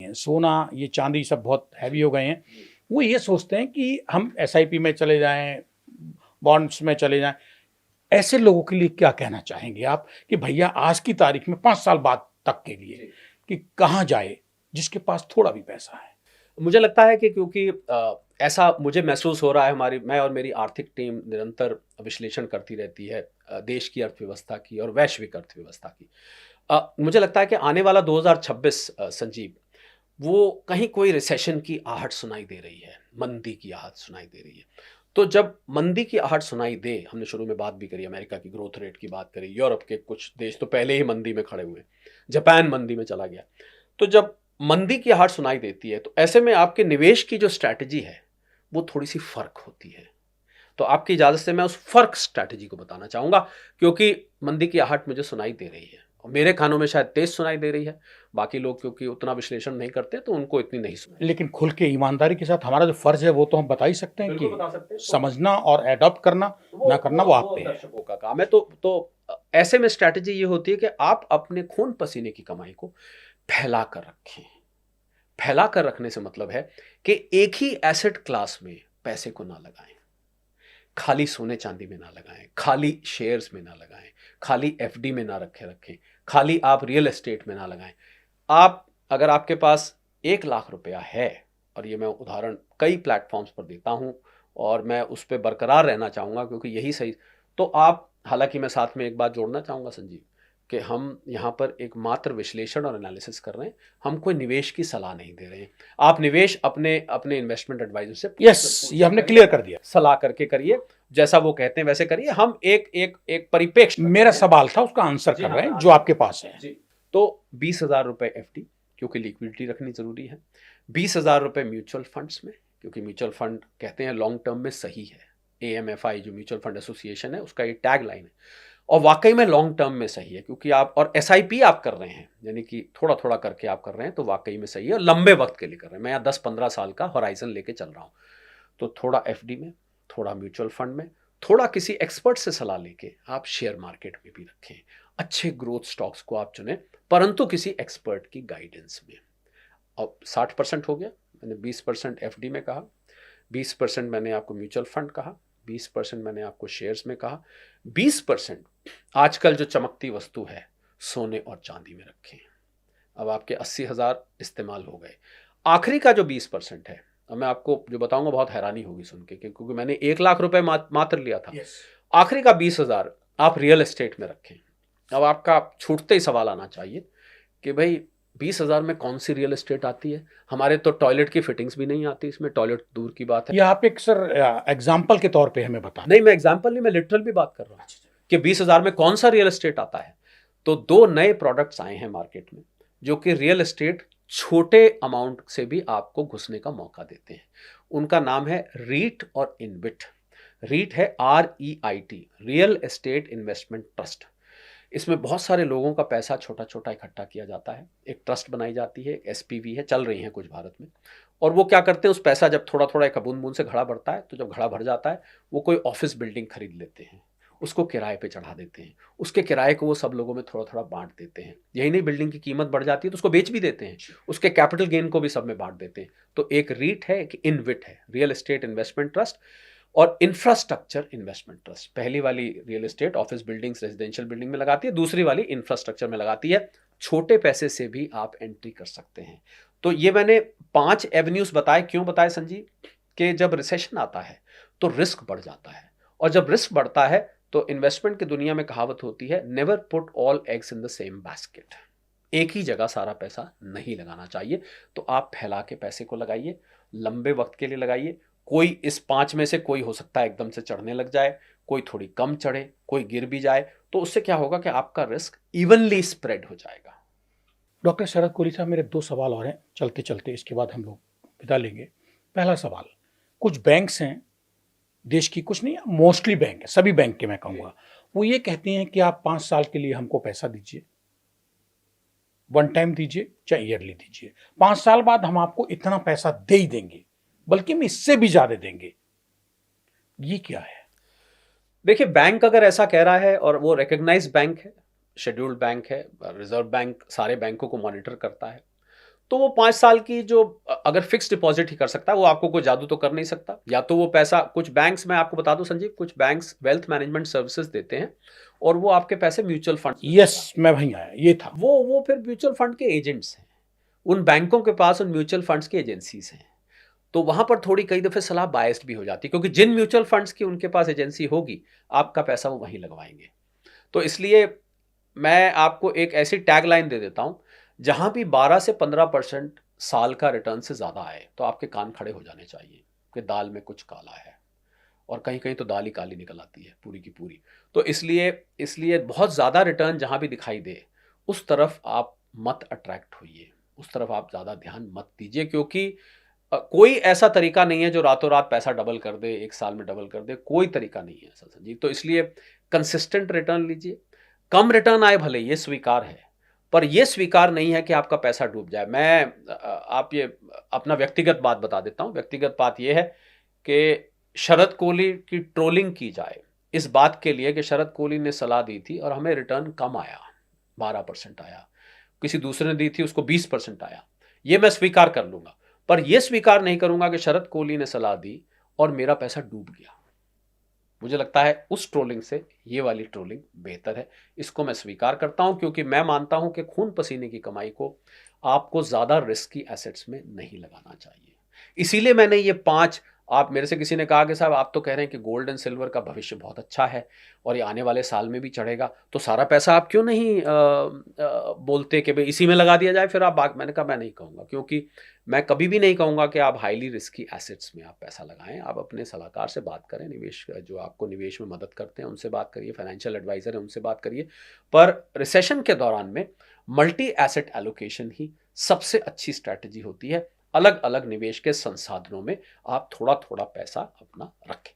हैं, सोना ये चांदी सब बहुत हैवी हो गए हैं, वो ये सोचते हैं कि हम एसआईपी में चले जाएं, बॉन्ड्स में चले जाएं। ऐसे लोगों के लिए क्या कहना चाहेंगे आप कि भैया आज की तारीख में 5 साल बाद तक के लिए कि कहाँ जाए जिसके पास थोड़ा भी पैसा है? मुझे लगता है कि क्योंकि ऐसा मुझे महसूस हो रहा है, मैं और मेरी आर्थिक टीम निरंतर विश्लेषण करती रहती है देश की अर्थव्यवस्था की और वैश्विक अर्थव्यवस्था की। मुझे लगता है कि आने वाला 2026 संजीव, वो कहीं कोई रिसेशन की आहट सुनाई दे रही है, मंदी की आहट सुनाई दे रही है। तो जब मंदी की आहट सुनाई दे, हमने शुरू में बात भी करी, अमेरिका की ग्रोथ रेट की बात करी, यूरोप के कुछ देश तो पहले ही मंदी में खड़े हुए, जापान मंदी में चला गया। तो जब मंदी की आहट सुनाई देती है तो ऐसे में आपके निवेश की जो स्ट्रैटेजी है वो थोड़ी सी फर्क होती है। तो आपकी इजाजत से मैं उस फर्क स्ट्रैटेजी को बताना चाहूंगा, क्योंकि मंदी की आहट मुझे सुनाई दे रही है और मेरे कानों में शायद तेज सुनाई दे रही है। बाकी लोग क्योंकि उतना विश्लेषण नहीं करते तो उनको इतनी नहीं सुनाई। लेकिन खुल के ईमानदारी के साथ हमारा जो फर्ज है वो तो हम बता ही सकते हैं बिल्कुल कि बता सकते हैं। समझना और एडॉप्ट करना ना करना वो आप पे है। दर्शकों का काम है। तो ऐसे में स्ट्रैटेजी ये होती है कि आप अपने खून पसीने की कमाई को फैला कर रखें। फैला कर रखने से मतलब है कि एक ही एसेट क्लास में पैसे को ना लगाएं, खाली सोने चांदी में ना लगाएं, खाली शेयर्स में ना लगाएं, खाली एफडी में ना रखें, खाली आप रियल एस्टेट में ना लगाएं। आप अगर आपके पास 1 लाख रुपया है, और ये मैं उदाहरण कई प्लेटफॉर्म्स पर देता हूं और मैं उस पर बरकरार रहना चाहूँगा क्योंकि यही सही। तो आप, हालांकि मैं साथ में एक बात जोड़ना चाहूँगा संजीव, कि हम यहाँ पर एक मात्र विश्लेषण और एनालिसिस कर रहे हैं, हम कोई निवेश की सलाह नहीं दे रहे हैं। आप निवेश अपने अपने इन्वेस्टमेंट एडवाइजर से ये हमने क्लियर कर दिया, सलाह करके करिए, जैसा वो कहते हैं वैसे करिए। हम एक परिप्रेक्ष्य, मेरा सवाल था उसका आंसर कर रहे हैं जो आपके पास है। तो 20,000 रुपए एफडी, क्योंकि लिक्विडिटी रखनी जरूरी है। 20,000 रुपए म्यूचुअल फंड्स में, क्योंकि म्यूचुअल फंड कहते हैं लॉन्ग टर्म में सही है। AMFI जो म्यूचुअल फंड एसोसिएशन है उसका ये टैग लाइन है, और वाकई में लॉन्ग टर्म में सही है, क्योंकि आप और SIP आप कर रहे हैं, यानी कि थोड़ा थोड़ा करके आप कर रहे हैं, तो वाकई में सही है और लंबे वक्त के लिए कर रहे हैं। मैं यहाँ 10-15 साल का होराइजन लेके चल रहा हूँ। तो थोड़ा एफडी में, थोड़ा म्यूचुअल फंड में, थोड़ा किसी एक्सपर्ट से सलाह लेके आप शेयर मार्केट में भी रखें। अच्छे ग्रोथ स्टॉक्स को आप चुनें, परंतु किसी एक्सपर्ट की गाइडेंस में। अब 60% हो गया, मैंने 20% एफडी में कहा, 20% मैंने आपको म्यूचुअल फंड कहा, 20% मैंने आपको शेयर्स में कहा, 20% आजकल जो चमकती वस्तु है सोने और चांदी में रखें। अब आपके 80,000 इस्तेमाल हो गए। आखिरी का जो 20% है, अब मैं आपको जो बताऊंगा बहुत हैरानी होगी सुन के, क्योंकि मैंने 1 लाख रुपए मात्र लिया था। आखिरी का 20,000 आप रियल एस्टेट में रखें। अब आपका छूटते ही सवाल आना चाहिए कि भाई 20,000 में कौन सी रियल एस्टेट आती है? हमारे तो टॉयलेट की फिटिंग्स भी नहीं आती इसमें, टॉयलेट दूर की बात है। ये आप एक सर एग्जाम्पल के तौर पे हमें बता। नहीं, मैं एग्जाम्पल नहीं, मैं लिटरल भी बात कर रहा हूँ कि 20,000 में कौन सा रियल एस्टेट आता है। तो 2 नए प्रोडक्ट्स आए हैं मार्केट में जो कि रियल एस्टेट छोटे अमाउंट से भी आपको घुसने का मौका देते हैं। उनका नाम है रीट और इनविट। रीट है REIT, real estate investment trust. इसमें बहुत सारे लोगों का पैसा छोटा छोटा इकट्ठा किया जाता है, एक ट्रस्ट बनाई जाती है, SPV है, चल रही हैं कुछ भारत में। और वो क्या करते हैं, उस पैसा जब थोड़ा थोड़ा एक बूंद बूंद से घड़ा बढ़ता है, तो जब घड़ा भर जाता है वो कोई ऑफिस बिल्डिंग खरीद लेते हैं, उसको किराए पे चढ़ा देते हैं, उसके किराए को वो सब लोगों में थोड़ा थोड़ा बांट देते हैं। यही नहीं, बिल्डिंग की कीमत बढ़ जाती है तो उसको बेच भी देते हैं, उसके कैपिटल गेन को भी सब में बांट देते हैं। तो एक रीट है, एक इनविट है, रियल एस्टेट इन्वेस्टमेंट ट्रस्ट और इंफ्रास्ट्रक्चर इन्वेस्टमेंट ट्रस्ट। पहली वाली real estate office buildings, residential building में लगाती है, दूसरी वाली इंफ्रास्ट्रक्चर में लगाती है। छोटे पैसे से भी आप एंट्री कर सकते हैं। तो ये मैंने 5 एवेन्यूज बताए। क्यों बताए संजीव? कि जब रिसेशन आता है तो रिस्क बढ़ जाता है, और जब रिस्क बढ़ता है तो इन्वेस्टमेंट की दुनिया में कहावत होती है, never put all eggs in the same basket. एक ही जगह सारा पैसा नहीं लगाना चाहिए। तो आप फैला के पैसे को लगाइए, लंबे वक्त के लिए लगाइए। कोई इस 5 में से कोई हो सकता है एकदम से चढ़ने लग जाए, कोई थोड़ी कम चढ़े, कोई गिर भी जाए, तो उससे क्या होगा कि आपका रिस्क इवनली स्प्रेड हो जाएगा। डॉक्टर शरद कोहली साहब, मेरे 2 सवाल और हैं चलते चलते, इसके बाद हम लोग विदा लेंगे। पहला सवाल, कुछ बैंक्स हैं देश की, कुछ नहीं, मोस्टली बैंक है, सभी बैंक के मैं कहूँगा, वो ये कहते हैं कि आप 5 साल के लिए हमको पैसा दीजिए, वन टाइम दीजिए चाहे ईयरली दीजिए, 5 साल बाद हम आपको इतना पैसा दे ही देंगे, बल्कि हम इससे भी ज्यादा देंगे। ये क्या है? देखिए, बैंक अगर ऐसा कह रहा है और वो रिकग्नाइज बैंक है, शेड्यूल्ड बैंक है, रिजर्व बैंक सारे बैंकों को मॉनिटर करता है, तो वो 5 साल की जो अगर फिक्स डिपॉजिट ही कर सकता है, वो आपको कोई जादू तो कर नहीं सकता। या तो वो पैसा कुछ बैंक्स, मैं आपको बता दूं संजीव, कुछ बैंक्स वेल्थ मैनेजमेंट सर्विसेज देते हैं और वो आपके पैसे म्यूचुअल फंड, यस, मैं वहीं आया, ये था। वो फिर म्यूचुअल फंड के एजेंट्स हैं, उन बैंकों के पास उन म्यूचुअल फंड्स की एजेंसीज हैं। तो वहां पर थोड़ी कई दफे सलाह बायस्ड भी हो जाती है, क्योंकि जिन म्यूचुअल फंड्स की उनके पास एजेंसी होगी, आपका पैसा वो वहीं लगवाएंगे। तो इसलिए मैं आपको एक ऐसी टैगलाइन दे देता हूं, जहां भी 12 से 15% साल का रिटर्न से ज्यादा आए तो आपके कान खड़े हो जाने चाहिए कि दाल में कुछ काला है, और कहीं कहीं तो दाल ही काली निकल आती है पूरी की पूरी। तो इसलिए बहुत ज्यादा रिटर्न जहां भी दिखाई दे, उस तरफ आप मत अट्रैक्ट होइए, उस तरफ आप ज्यादा ध्यान मत दीजिए, क्योंकि कोई ऐसा तरीका नहीं है जो रातों रात पैसा डबल कर दे, एक साल में डबल कर दे, कोई तरीका नहीं है ऐसा संजीव। तो इसलिए कंसिस्टेंट रिटर्न लीजिए। कम रिटर्न आए भले, ये स्वीकार है, पर यह स्वीकार नहीं है कि आपका पैसा डूब जाए। मैं आप ये अपना व्यक्तिगत बात बता देता हूं। व्यक्तिगत बात यह है कि शरद कोहली की ट्रोलिंग की जाए इस बात के लिए कि शरद कोहली ने सलाह दी थी और हमें रिटर्न कम आया, 12% आया, किसी दूसरे ने दी थी उसको 20% आया, ये मैं स्वीकार कर लूंगा। पर यह स्वीकार नहीं करूंगा कि शरद कोहली ने सलाह दी और मेरा पैसा डूब गया। मुझे लगता है उस ट्रोलिंग से ये वाली ट्रोलिंग बेहतर है। इसको मैं स्वीकार करता हूं, क्योंकि मैं मानता हूं कि खून पसीने की कमाई को आपको ज्यादा रिस्की एसेट्स में नहीं लगाना चाहिए। इसीलिए मैंने ये 5, आप मेरे से किसी ने कहा कि साहब आप तो कह रहे हैं कि गोल्ड एंड सिल्वर का भविष्य बहुत अच्छा है और ये आने वाले साल में भी चढ़ेगा, तो सारा पैसा आप क्यों नहीं बोलते कि भाई इसी में लगा दिया जाए, फिर आप मैंने कहा मैं नहीं कहूँगा, क्योंकि मैं कभी भी नहीं कहूँगा कि आप हाईली रिस्की एसेट्स में आप पैसा लगाएं। आप अपने सलाहकार से बात करें, निवेश जो आपको निवेश में मदद करते हैं उनसे बात करिए, फाइनेंशियल एडवाइजर है उनसे बात करिए। पर रिसेशन के दौरान में मल्टी एसेट एलोकेशन ही सबसे अच्छी स्ट्रैटेजी होती है। अलग अलग निवेश के संसाधनों में आप थोड़ा थोड़ा पैसा अपना रखें।